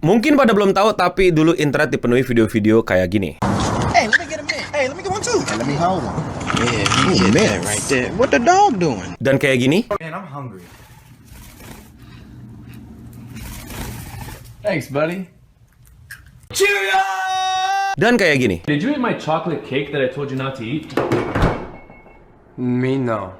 Mungkin pada belum tahu, tapi dulu internet dipenuhi video-video kayak gini. Hey, let me get a minute. Hey, let me get one too. Hey, let me hold one. Yeah, you get that right there. What the dog doing? Dan kayak gini. Man, I'm hungry. Thanks, buddy. Dan kayak gini. Did you eat my chocolate cake that I told you not to eat? Me, no.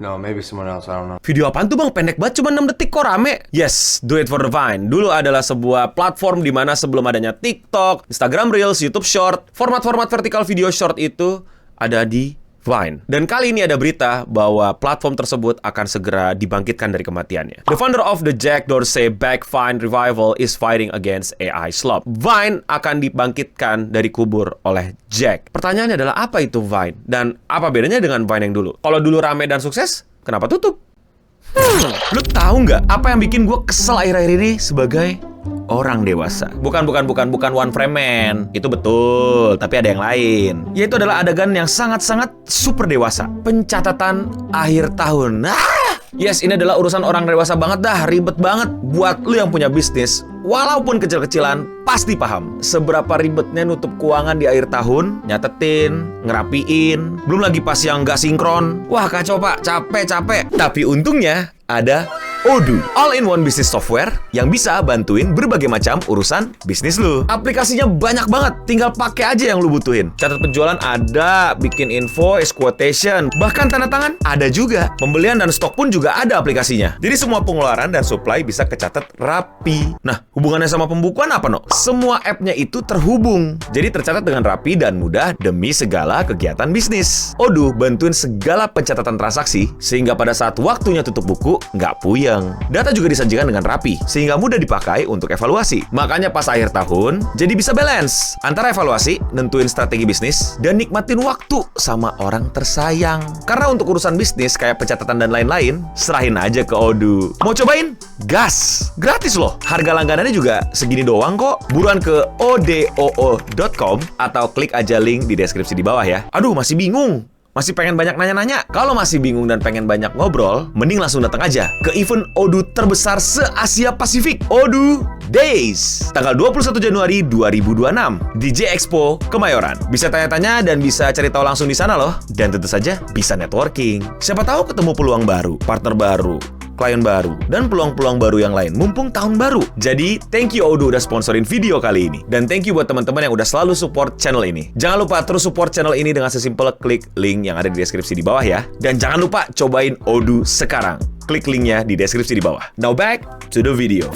No, maybe someone else, I don't know. Video apaan tuh bang? Pendek banget, cuma 6 detik kok rame. Yes, do it for the Vine. Dulu adalah sebuah platform di mana sebelum adanya TikTok, Instagram Reels, YouTube Short, format-format vertikal video short itu ada di Vine. Dan kali ini ada berita bahwa platform tersebut akan segera dibangkitkan dari kematiannya. The founder of the Jack Dorsey backed Vine revival is fighting against AI slop. Vine akan dibangkitkan dari kubur oleh Jack. Pertanyaannya adalah apa itu Vine? Dan apa bedanya dengan Vine yang dulu? Kalau dulu rame dan sukses, kenapa tutup? Lu tahu nggak apa yang bikin gue kesel akhir-akhir ini sebagai orang dewasa? Bukan One Frame Man. Itu betul, tapi ada yang lain. Yaitu adalah adegan yang sangat-sangat super dewasa. Pencatatan akhir tahun. Yes, ini adalah urusan orang dewasa banget dah, ribet banget. Buat lu yang punya bisnis, walaupun kecil-kecilan, pasti paham seberapa ribetnya nutup keuangan di akhir tahun, nyatetin, ngerapiin, belum lagi pas yang nggak sinkron. Wah kacau pak, capek. Tapi untungnya ada Odoo, all-in-one business software yang bisa bantuin berbagai macam urusan bisnis lu. Aplikasinya banyak banget, tinggal pakai aja yang lu butuhin. Catat penjualan ada, bikin invoice, quotation, bahkan tanda tangan ada juga. Pembelian dan stok pun juga ada aplikasinya. Jadi semua pengeluaran dan supply bisa kecatat rapi. Nah, hubungannya sama pembukuan apa no? Semua app-nya itu terhubung. Jadi tercatat dengan rapi dan mudah demi segala kegiatan bisnis. Odoo bantuin segala pencatatan transaksi sehingga pada saat waktunya tutup buku, nggak puyeng. Data juga disajikan dengan rapi, sehingga mudah dipakai untuk evaluasi. Makanya pas akhir tahun, jadi bisa balance antara evaluasi, nentuin strategi bisnis, dan nikmatin waktu sama orang tersayang. Karena untuk urusan bisnis kayak pencatatan dan lain-lain, serahin aja ke Odoo. Mau cobain? Gas! Gratis loh! Harga langganannya juga segini doang kok. Buruan ke odoo.com atau klik aja link di deskripsi di bawah ya. Aduh, masih bingung. Masih pengen banyak nanya-nanya? Kalau masih bingung dan pengen banyak ngobrol, mending langsung datang aja ke event Odoo terbesar se-Asia Pasifik, Odoo Days, tanggal 21 Januari 2026 di J Expo Kemayoran. Bisa tanya-tanya dan bisa cari tahu langsung di sana loh. Dan tentu saja bisa networking. Siapa tahu ketemu peluang baru, partner baru, klien baru, dan peluang-peluang baru yang lain mumpung tahun baru. Jadi, thank you Odoo udah sponsorin video kali ini. Dan thank you buat teman-teman yang udah selalu support channel ini. Jangan lupa terus support channel ini dengan sesimpel klik link yang ada di deskripsi di bawah ya. Dan jangan lupa cobain Odoo sekarang. Klik linknya di deskripsi di bawah. Now back to the video.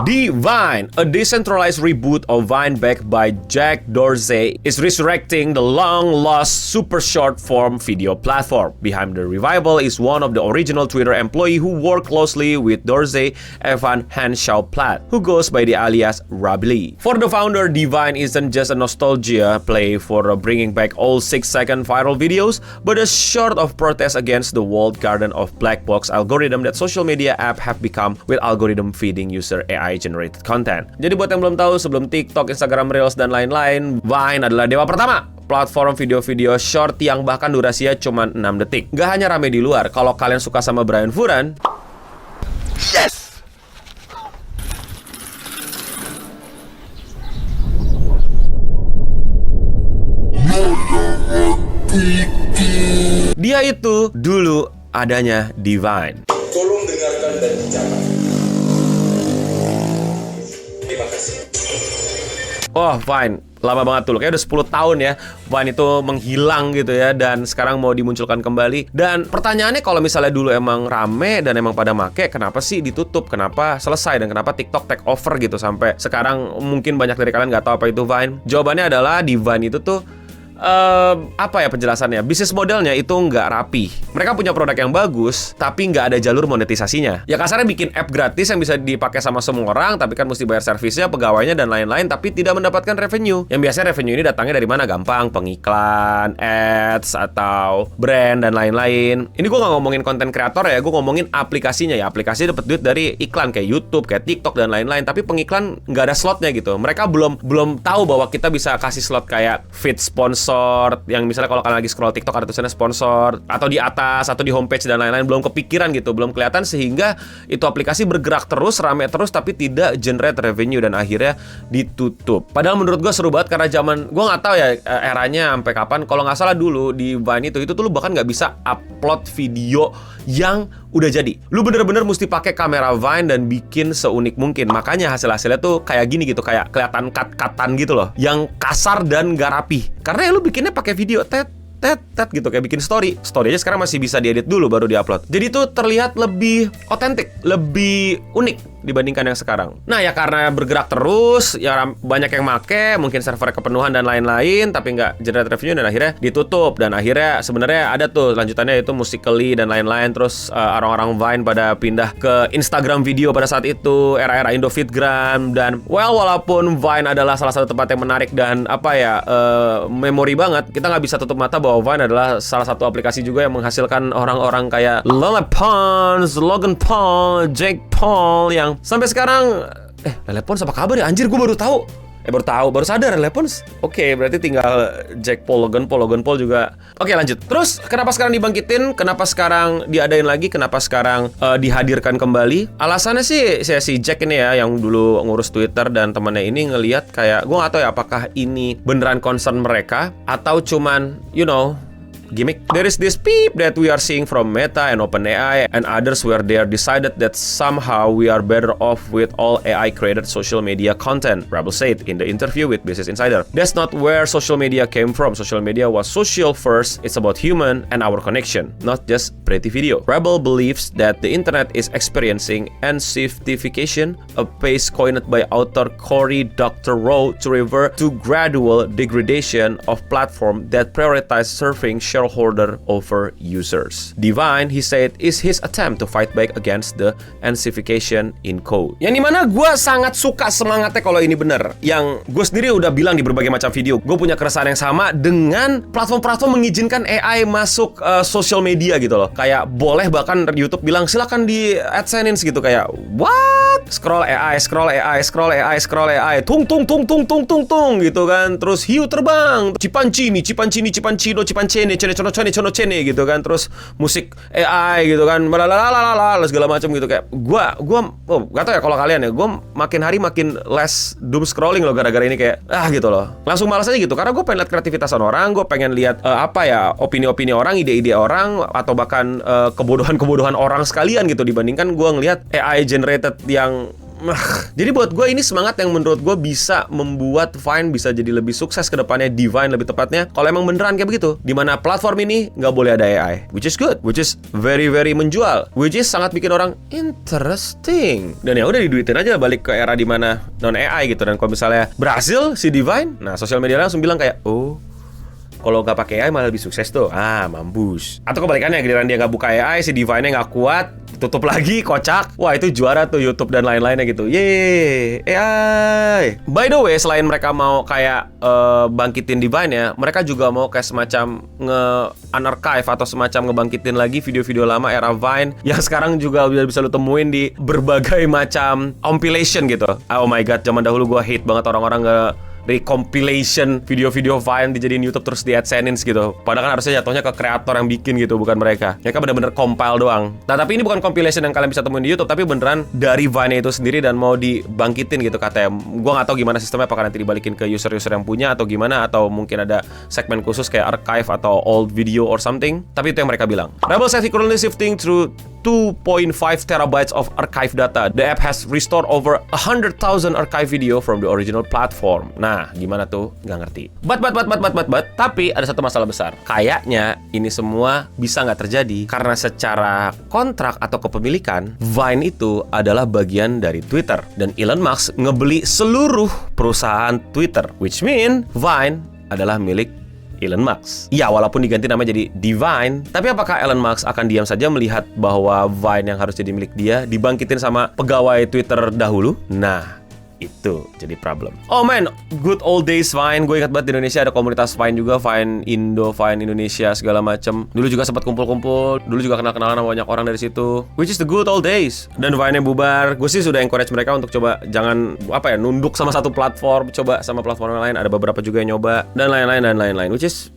The Vine, a decentralized reboot of Vine backed by Jack Dorsey, is resurrecting the long-lost super short-form video platform. Behind the revival is one of the original Twitter employee who worked closely with Dorsey, Evan Henshaw-Platt, who goes by the alias Rabli. For the founder, The Vine isn't just a nostalgia play for bringing back old 6-second viral videos, but a sort of protest against the walled garden of black box algorithm that social media app have become with algorithm feeding user AI generated content. Jadi buat yang belum tahu, sebelum TikTok, Instagram Reels, dan lain-lain, Vine adalah dewa pertama. Platform video-video short yang bahkan durasinya cuma 6 detik. Gak hanya rame di luar, kalau kalian suka sama Brian Furan, yes! Dia itu dulu adanya di Vine. Tolong dengarkan dan dicatat. Terima kasih. Oh, Vine. Lama banget dulu. Kayaknya udah 10 tahun ya Vine itu menghilang gitu ya. Dan sekarang mau dimunculkan kembali. Dan pertanyaannya kalau misalnya dulu emang rame dan emang pada make, kenapa sih ditutup? Kenapa selesai? Dan kenapa TikTok take over gitu sampai sekarang mungkin banyak dari kalian nggak tahu apa itu Vine? Jawabannya adalah di Vine itu tuh apa ya penjelasannya? Bisnis modelnya itu nggak rapi. Mereka punya produk yang bagus, tapi nggak ada jalur monetisasinya. Ya kasarnya bikin app gratis yang bisa dipakai sama semua orang, tapi kan mesti bayar servisnya, pegawainya, dan lain-lain, tapi tidak mendapatkan revenue. Yang biasanya revenue ini datangnya dari mana? Gampang, pengiklan, ads, atau brand, dan lain-lain. Ini gue nggak ngomongin konten kreator ya, gue ngomongin aplikasinya ya. Aplikasi dapat duit dari iklan kayak YouTube, kayak TikTok, dan lain-lain, tapi pengiklan nggak ada slotnya gitu. Mereka belum tahu bahwa kita bisa kasih slot kayak feed sponsor sponsor, yang misalnya kalau kalian lagi scroll TikTok ada tulisannya sponsor, atau di atas, atau di homepage dan lain-lain, belum kepikiran gitu, belum kelihatan, sehingga itu aplikasi bergerak terus, rame terus, tapi tidak generate revenue dan akhirnya ditutup. Padahal menurut gue seru banget karena zaman, gue nggak tahu ya eranya sampai kapan. Kalau nggak salah dulu di Vine itu tuh lu bahkan nggak bisa upload video yang udah jadi. Lu bener-bener mesti pakai kamera Vine dan bikin seunik mungkin. Makanya hasil-hasilnya tuh kayak gini gitu, kayak kelihatan cut-cutan gitu loh, yang kasar dan gak rapi. Karena ya lu bikinnya pakai video tet gitu, kayak bikin story aja sekarang masih bisa diedit dulu baru diupload. Jadi tuh terlihat lebih otentik, lebih unik dibandingkan yang sekarang. Nah ya karena bergerak terus, ya banyak yang make, mungkin server kepenuhan dan lain-lain, tapi nggak generate revenue dan akhirnya ditutup. Dan akhirnya sebenarnya ada tuh lanjutannya, itu Musical.ly dan lain-lain. Terus orang-orang Vine pada pindah ke Instagram video pada saat itu, era-era Indofitgram. Dan walaupun Vine adalah salah satu tempat yang menarik dan memori banget, kita nggak bisa tutup mata bahwa Vine adalah salah satu aplikasi juga yang menghasilkan orang-orang kayak Lele Pons, Logan Paul, Jake Paul, yang sampai sekarang Lele Pons apa kabar ya? Anjir, gue baru tahu. Baru sadar Lele Pons. Oke, berarti tinggal Jake Paul, Logan Paul juga. Oke, lanjut. Terus kenapa sekarang dibangkitin? Kenapa sekarang diadain lagi? Kenapa sekarang dihadirkan kembali? Alasannya sih si Jack ini ya, yang dulu ngurus Twitter dan temannya ini ngelihat kayak, gue nggak tahu ya apakah ini beneran concern mereka atau cuman gimmick. There is this peep that we are seeing from Meta and OpenAI and others where they are decided that somehow we are better off with all AI created social media content, Rebel said in the interview with Business Insider. That's not where social media came from. Social media was social first. It's about human and our connection, not just pretty video. Rebel believes that the internet is experiencing N-shiftification, a pace coined by author Cory Doctorow to revert to gradual degradation of platform that prioritize serving shareholder over users. Divine, he said, is his attempt to fight back against the N-shification in code. Yang dimana gue sangat suka semangatnya kalau ini bener. Yang gue sendiri udah bilang di berbagai macam video, gue punya keresahan yang sama dengan platform-platform mengizinkan AI masuk social media gitu loh. Kayak boleh bahkan YouTube bilang silakan di AdSense gitu, kayak what? Scroll AI, tung gitu kan. Terus hiu terbang, cipancini cene gitu kan. Terus musik AI gitu kan, segala macam gitu. Kayak gua gak tau ya kalau kalian ya, gua makin hari makin less doom scrolling loh gara-gara ini, kayak gitu loh. Langsung malas aja gitu, karena gue pengen lihat kreativitasan orang, gue pengen lihat opini-opini orang, ide-ide orang, atau bahkan kebodohan-kebodohan orang sekalian gitu, dibandingkan gue ngelihat AI generated yang jadi buat gue ini semangat yang menurut gue bisa membuat Vine bisa jadi lebih sukses ke depannya, Divine lebih tepatnya, kalau emang beneran kayak begitu, dimana platform ini nggak boleh ada AI, which is good, which is very very menjual, which is sangat bikin orang interesting. Dan ya udah diduitin aja balik ke era dimana non AI gitu. Dan kalau misalnya berhasil si Divine, nah sosial media langsung bilang kayak, oh kalau nggak pakai AI malah lebih sukses tuh, mampus. Atau kebalikannya, giliran dia nggak buka AI, si Divine-nya nggak kuat, tutup lagi, kocak. Wah, itu juara tuh YouTube dan lain-lainnya gitu. Yeay, AI. By the way, selain mereka mau kayak bangkitin Divine-nya, mereka juga mau kayak semacam nge-unarchive atau semacam ngebangkitin lagi video-video lama era Vine yang sekarang juga udah bisa lu temuin di berbagai macam compilation gitu. Oh my god, zaman dahulu gue hate banget orang-orang recompilation video-video Vine dijadiin YouTube terus di AdSense gitu. Padahal kan harusnya jatuhnya ke kreator yang bikin gitu, bukan mereka. Mereka bener-bener compile doang. Nah, tapi ini bukan compilation yang kalian bisa temuin di YouTube, tapi beneran dari Vine itu sendiri dan mau dibangkitin gitu katanya. Gua nggak tahu gimana sistemnya, apakah nanti dibalikin ke user-user yang punya atau gimana, atau mungkin ada segmen khusus kayak archive atau old video or something. Tapi itu yang mereka bilang. Rebel said he currently sifting through 2.5 terabytes of archive data. The app has restored over 100,000 archive video from the original platform. Nah, gimana tuh? Nggak ngerti. But. Tapi ada satu masalah besar. Kayaknya ini semua bisa nggak terjadi karena secara kontrak atau kepemilikan, Vine itu adalah bagian dari Twitter. Dan Elon Musk ngebeli seluruh perusahaan Twitter. Which mean Vine adalah milik Elon Musk. Ya, walaupun diganti nama jadi Divine, tapi apakah Elon Musk akan diam saja melihat bahwa Vine yang harus jadi milik dia dibangkitin sama pegawai Twitter dahulu? Nah, Itu jadi problem. Oh man, good old days Vine. Gue ingat banget di Indonesia ada komunitas Vine juga, Vine Indo, Vine Indonesia segala macem. Dulu juga sempat kumpul-kumpul. Dulu juga kenal-kenalan sama banyak orang dari situ. Which is the good old days. Dan Vine-nya bubar. Gue sih sudah encourage mereka untuk coba jangan nunduk sama satu platform, coba sama platform yang lain. Ada beberapa juga yang nyoba dan lain-lain. Which is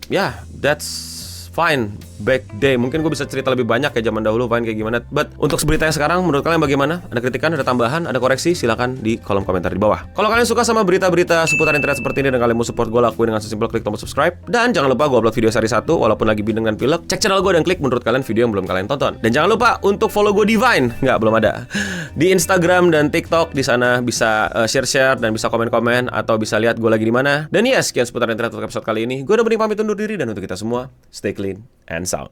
that's fine. Back day, mungkin gue bisa cerita lebih banyak ya zaman dahulu Vine kayak gimana. But untuk berita yang sekarang, menurut kalian bagaimana? Ada kritikan, ada tambahan, ada koreksi? Silakan di kolom komentar di bawah. Kalau kalian suka sama berita-berita seputar internet seperti ini dan kalian mau support gue, lakuin dengan sesimpel klik tombol subscribe. Dan jangan lupa gue upload video sehari 1 walaupun lagi bindeng dan pilek. Cek channel gue dan klik menurut kalian video yang belum kalian tonton. Dan jangan lupa untuk follow gue di Vine. Nggak, belum ada. Di Instagram dan TikTok, di sana bisa share-share dan bisa komen-komen atau bisa lihat gue lagi di mana. Dan sekian seputar internet untuk episode kali ini. Gue udah pamit undur diri dan untuk kita semua, stay clean and sound.